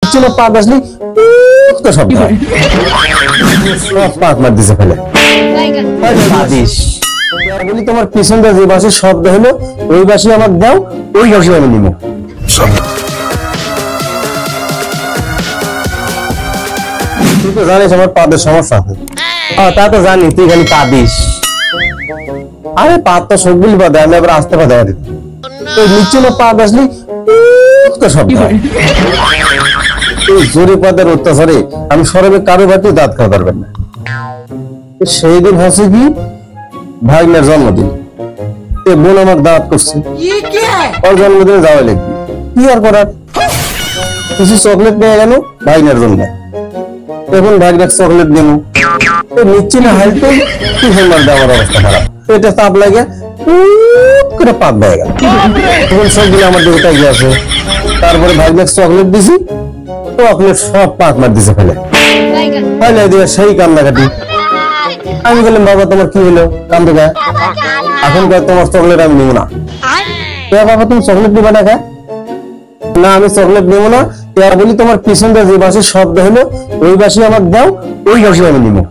নিচে না পা আসলি তো শব্দ হয়। সব পাক মার দিছে ফেলে আদিস বলি তোমার পিছনটা যে বাসের শব্দ হলো ওই বাসি আমাকে দাও, ওই বাসি আমি নিব। তুই তো জানিস আমার পাদের সমস্যা আছে। তা তো জানি, তুই খালি পা দিস। আরে পা তো সবগুলি পা দেয়, আমি আবার আসতে পা দেওয়া দিই। নিচে না পা আসলি তো শব্দ হয়। এই জোরে পাদের অত্যাচারে আমি সরবে কারো বাড়িতে দাঁত খাওয়া পারবেন না। সেই দিন হচ্ছে কি ভাইনার জন্মদিন, বোন আমার দাওয়াত করছে, ওর জন্মদিনে যাওয়া লাগবে। কি আর করার, কিছু চকলেট নিয়ে গেল ভাইনার জন্য। এখন ভাইনার চকলেট দেবো, নিচ্ছি না হাইতে কি সুন্দর দেওয়ার অবস্থা খারাপ, এটা তাপ লাগে করে পাপ হয়ে গেল। তখন সবগুলো আমার দিকে তাকিয়ে আছে। তারপরে ভাইনার চকলেট দিছি, চকলেট সব পাক মার দিছে ফেলে ফেলে দিয়ে সেই কান্নাকাটি। আমি বললাম বাবা তোমার কি হলো কান্দো গায়ে? এখন তোমার চকলেট আমি নেবো না। বাবা তুমি চকলেট নিবা না? না আমি চকলেট নেবো না। বলি তোমার পিছনটা যে বাসের শব্দ হলো ওই বাসি আমাকে দাও, ওই বাসি আমি নিবো।